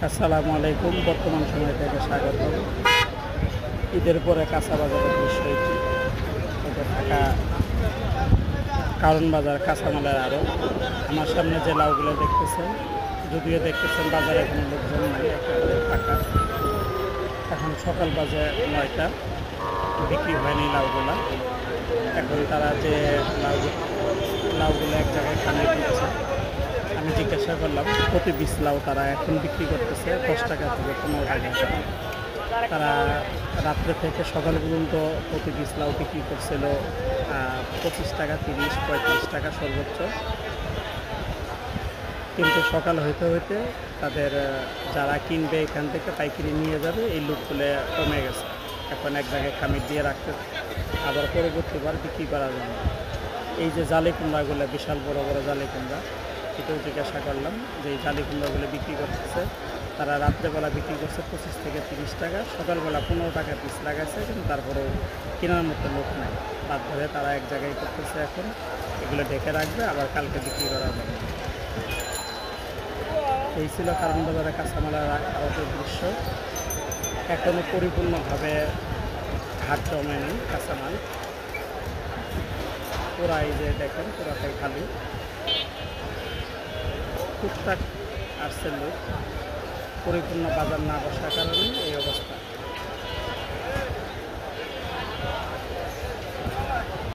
আসসালামু আলাইকুম। বর্তমান সময় থেকে স্বাগত। ঈদের পরে কাঁচা বাজারের দৃশ্য এটি। এটা থাকা কারণ বাজার কাঁচামালের আরও আমার সামনে যে লাউগুলো দেখতেছেন, যদিও দেখতেছেন বাজারে কোনো লোকজন নাই, একেবারে ফাঁকা। এখন সকাল বাজে 9টা, বিক্রি হয়নি লাউগুলা। এখন তারা যে লাউগুলো এক জায়গায় খানে দিচ্ছে, আমি জিজ্ঞাসা করলাম প্রতি 20 লাউ তারা এখন বিক্রি করতেছে 10 টাকা থেকে 15 টাকা। তারা রাত্রে থেকে সকাল পর্যন্ত প্রতি 20 লাউ বিক্রি করছিল 25 টাকা, 30-35 টাকা সর্বোচ্চ। কিন্তু সকাল হইতে হইতে তাদের যারা কিনবে এখান থেকে পাইকারি নিয়ে যাবে এই লোকগুলো কমে গেছে। এখন এক জায়গায় খামির দিয়ে রাখতে, আবার পরবর্তীবার বিক্রি করা যাবে। এই যে জালি কুমড়াগুলো, বিশাল বড় বড় জালি কুমড়া, এটাও জিজ্ঞাসা করলাম যে এই জালি কুমড়াগুলো বিক্রি করতেছে। তারা রাত্রেবেলা বিক্রি করছে 25 থেকে 30 টাকা, সকালবেলা 15 টাকা পিস লাগাইছে, কিন্তু তারপরেও কেনার মতো লোক নাই। বাধ্য হয়ে তারা এক জায়গায় করতেছে। এখন এগুলো ঢেকে রাখবে, আবার কালকে বিক্রি করা যাবে। এই ছিল কারণ বাজারে কাঁচামালের আড়তের দৃশ্য। এখনও পরিপূর্ণভাবে হাট জমেনি কাঁচামাল। পুরা এই যে দেখেন, পুরাটাই খালি। টুকটাক আসছে লোক, পরিপূর্ণ বাজার না বসার কারণে এই অবস্থা।